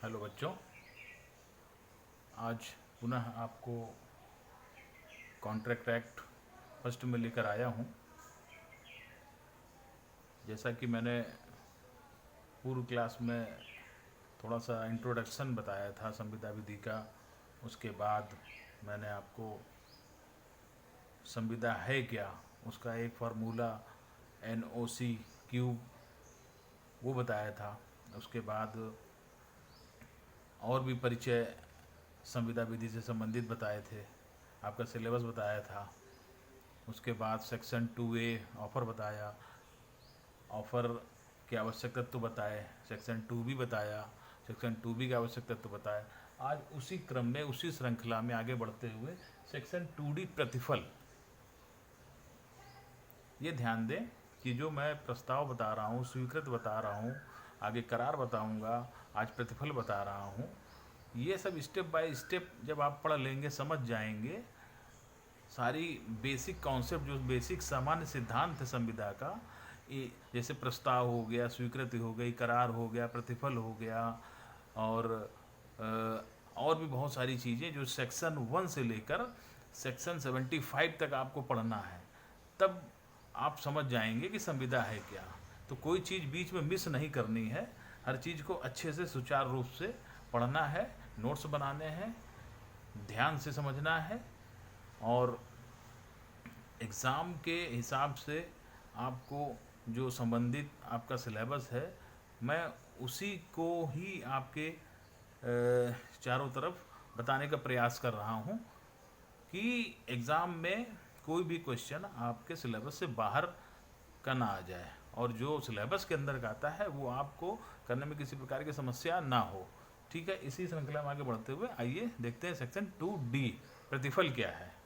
Hello बच्चों, आज पुनः आपको कॉन्ट्रैक्ट एक्ट फर्स्ट में लेकर आया हूँ। जैसा कि मैंने पूर्व क्लास में थोड़ा सा इंट्रोडक्शन बताया था संविदा विधि का, उसके बाद मैंने आपको संविदा है क्या, उसका एक फार्मूला NOC क्यूब वो बताया था। उसके बाद और भी परिचय संविदा विधि से संबंधित बताए थे, आपका सिलेबस बताया था। उसके बाद सेक्शन 2A ऑफ़र बताया, ऑफ़र के आवश्यक तत्व बताए, सेक्शन 2B बताया, सेक्शन 2B के आवश्यक तत्व बताए। आज उसी क्रम में, उसी श्रृंखला में आगे बढ़ते हुए सेक्शन 2D प्रतिफल। ये ध्यान दें कि जो मैं प्रस्ताव बता रहा हूँ, स्वीकृत बता रहा हूँ, आगे करार बताऊँगा, आज प्रतिफल बता रहा हूँ, ये सब स्टेप बाय स्टेप जब आप पढ़ लेंगे, समझ जाएंगे, सारी बेसिक कॉन्सेप्ट, जो बेसिक सामान्य सिद्धांत है संविदा का, ये जैसे प्रस्ताव हो गया, स्वीकृति हो गई, करार हो गया, प्रतिफल हो गया, और भी बहुत सारी चीज़ें जो सेक्शन 1 से लेकर सेक्शन 75 तक आपको पढ़ना है, तब आप समझ जाएंगे कि संविदा है क्या। तो कोई चीज़ बीच में मिस नहीं करनी है, हर चीज़ को अच्छे से सुचारू रूप से पढ़ना है, नोट्स बनाने हैं, ध्यान से समझना है, और एग्ज़ाम के हिसाब से आपको जो संबंधित आपका सिलेबस है, मैं उसी को ही आपके चारों तरफ बताने का प्रयास कर रहा हूँ कि एग्ज़ाम में कोई भी क्वेश्चन आपके सिलेबस से बाहर का ना आ जाए, और जो सिलेबस के अंदर का आता है वो आपको करने में किसी प्रकार की समस्या ना हो। ठीक है, इसी श्रृंखला में आगे बढ़ते हुए आइए देखते हैं सेक्शन 2D प्रतिफल क्या है।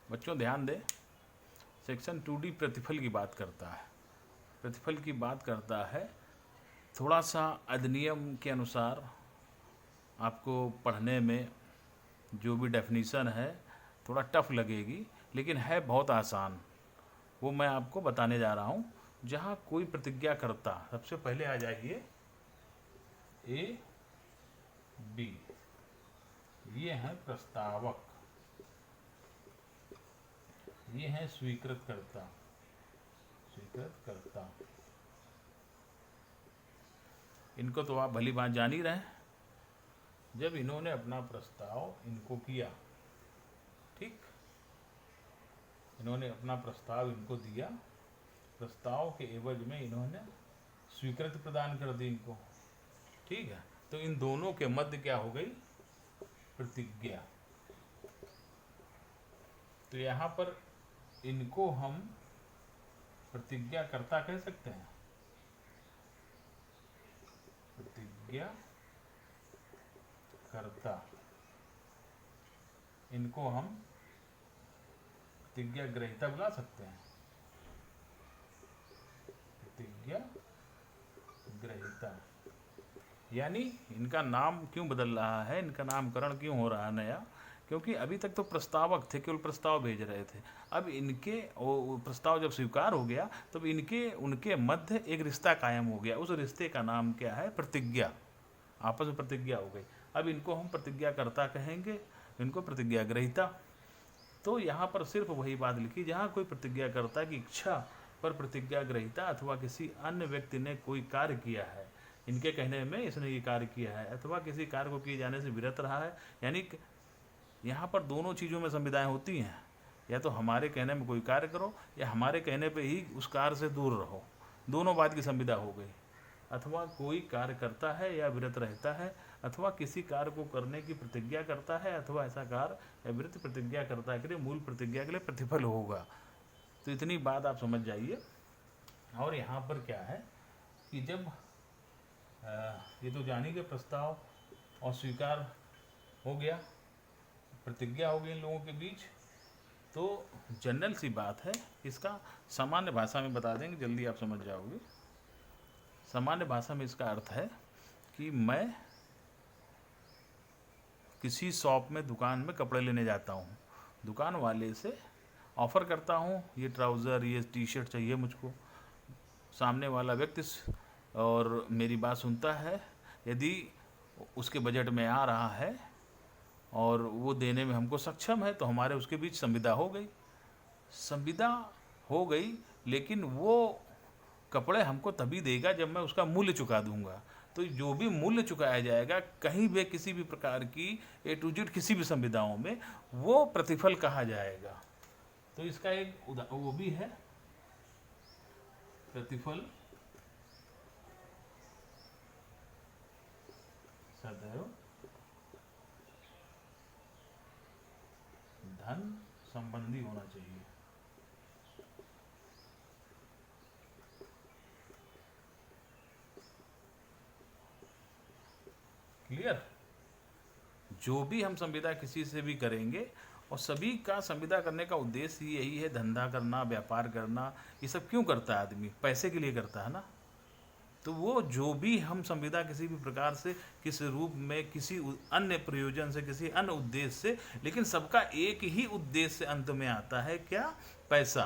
बच्चों ध्यान दें, सेक्शन 2D प्रतिफल की बात करता है, प्रतिफल की बात करता है। थोड़ा सा अधिनियम के अनुसार आपको पढ़ने में जो भी डेफिनीशन है थोड़ा टफ लगेगी, लेकिन है बहुत आसान। वो मैं आपको बताने जा रहा हूँ। जहाँ कोई प्रतिज्ञा करता, सबसे पहले आ जाइए ए बी, ये हैं प्रस्तावक, ये हैं स्वीकृतकर्ता, स्वीकृतकर्ता। इनको तो आप भली बात जान ही रहे हैं। जब इन्होंने अपना प्रस्ताव इनको किया, ठीक, इन्होंने अपना प्रस्ताव इनको दिया, प्रस्ताव के एवज में इन्होंने स्वीकृति प्रदान कर दी इनको, ठीक है। तो इन दोनों के मध्य क्या हो गई? प्रतिज्ञा। तो यहाँ पर इनको हम प्रतिज्ञाकर्ता कह सकते हैं, प्रतिज्ञा कर्ता। इनको हम प्रतिज्ञा ग्रहीता बुला सकते हैं, प्रतिज्ञा ग्रहीता। यानी इनका नाम क्यों बदल रहा है, इनका नामकरण क्यों हो रहा है नया? क्योंकि अभी तक तो प्रस्तावक थे, केवल प्रस्ताव भेज रहे थे। अब इनके वो प्रस्ताव जब स्वीकार हो गया, तब इनके उनके मध्य एक रिश्ता कायम हो गया। उस रिश्ते का नाम क्या है? प्रतिज्ञा। आपस में प्रतिज्ञा हो गई। अब इनको हम प्रतिज्ञाकर्ता कहेंगे, इनको प्रतिज्ञा ग्रहीता। तो यहाँ पर सिर्फ वही बात लिखी, जहाँ कोई प्रतिज्ञाकर्ता की इच्छा पर प्रतिज्ञा ग्रहीता अथवा किसी अन्य व्यक्ति ने कोई कार्य किया है, इनके कहने में इसने ये कार्य किया है, अथवा किसी कार्य को किए जाने से विरत रहा है। यानी यहाँ पर दोनों चीज़ों में संविदाएं होती हैं, या तो हमारे कहने में कोई कार्य करो, या हमारे कहने पे ही उस कार्य से दूर रहो। दोनों बात की संविदा हो गई। अथवा कोई कार्य करता है या विरत रहता है, अथवा किसी कार्य को करने की प्रतिज्ञा करता है, अथवा ऐसा कार्य या विरत प्रतिज्ञा करता है के लिए मूल प्रतिज्ञा के लिए प्रतिफल होगा। तो इतनी बात आप समझ जाइए। और यहाँ पर क्या है कि जब ये तो जानी के प्रस्ताव और स्वीकार हो गया, प्रतिज्ञा हो गई इन लोगों के बीच, तो जनरल सी बात है। इसका सामान्य भाषा में बता देंगे, जल्दी आप समझ जाओगे। सामान्य भाषा में इसका अर्थ है कि मैं किसी शॉप में, दुकान में कपड़े लेने जाता हूँ, दुकान वाले से ऑफ़र करता हूँ ये ट्राउज़र, ये टी शर्ट चाहिए मुझको। सामने वाला व्यक्ति और मेरी बात सुनता है, यदि उसके बजट में आ रहा है और वो देने में हमको सक्षम है, तो हमारे उसके बीच संविदा हो गई। संविदा हो गई, लेकिन वो कपड़े हमको तभी देगा जब मैं उसका मूल्य चुका दूंगा। तो जो भी मूल्य चुकाया जाएगा कहीं भी, किसी भी प्रकार की ए टू जेड किसी भी संविदाओं में, वो प्रतिफल कहा जाएगा। तो इसका एक वो भी है, प्रतिफल सदैव धन संबंधी होना चाहिए। क्लियर? जो भी हम संविदा किसी से भी करेंगे, और सभी का संविदा करने का उद्देश्य ही यही है, धंधा करना, व्यापार करना। ये सब क्यों करता है आदमी? पैसे के लिए करता है ना। तो वो जो भी हम संविदा किसी भी प्रकार से, किस रूप में, किसी अन्य प्रयोजन से, किसी अन्य उद्देश्य से, लेकिन सबका एक ही उद्देश्य अंत में आता है, क्या? पैसा।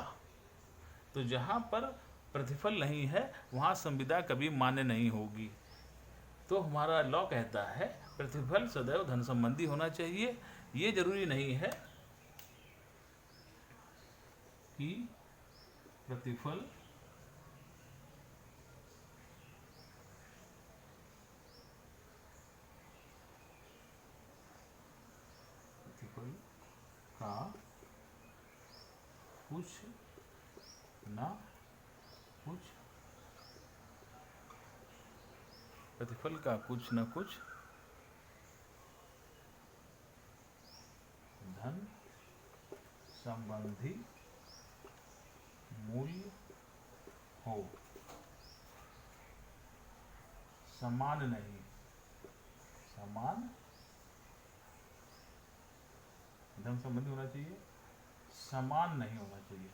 तो जहाँ पर प्रतिफल नहीं है वहाँ संविदा कभी मान्य नहीं होगी। तो हमारा लॉ कहता है प्रतिफल सदैव धन संबंधी होना चाहिए। ये जरूरी नहीं है कि प्रतिफल का कुछ ना कुछ, प्रतिफल का कुछ न कुछ धन संबंधी मूल्य हो, समान नहीं, समान धन संबंधी होना चाहिए, समान नहीं होना चाहिए।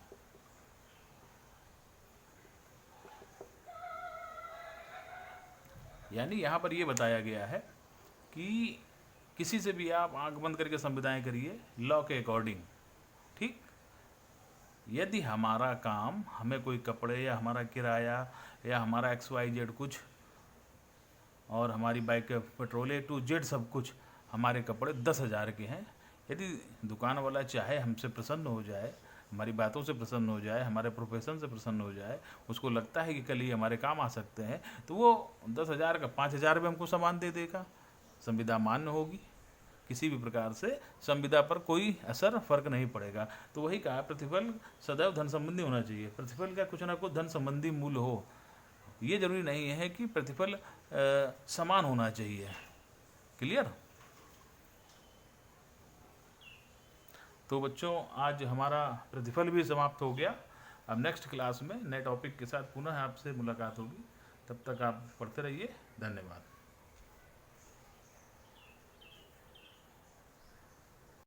यानी यहाँ पर ये बताया गया है कि किसी से भी आप आंख बंद करके संविदाएं करिए लॉ के अकॉर्डिंग, ठीक। यदि हमारा काम, हमें कोई कपड़े या हमारा किराया या हमारा XYZ कुछ और हमारी बाइक के पेट्रोल A to Z सब कुछ, हमारे कपड़े 10,000 के हैं, यदि दुकान वाला चाहे हमसे प्रसन्न हो जाए, हमारी बातों से प्रसन्न हो जाए, हमारे प्रोफेशन से प्रसन्न हो जाए, उसको लगता है कि कल ये हमारे काम आ सकते हैं, तो वो 10,000 का 5,000 में हमको सामान दे देगा, संविदा मान्य होगी, किसी भी प्रकार से संविदा पर कोई असर फर्क नहीं पड़ेगा। तो वही कहा, प्रतिफल सदैव धन संबंधी होना चाहिए। प्रतिफल का कुछ ना कुछ धन संबंधी मूल्य हो, ये जरूरी नहीं है कि प्रतिफल समान होना चाहिए। क्लियर? तो बच्चों आज हमारा प्रतिफल भी समाप्त हो गया। अब नेक्स्ट क्लास में नए टॉपिक के साथ पुनः आपसे मुलाकात होगी। तब तक आप पढ़ते रहिए। धन्यवाद।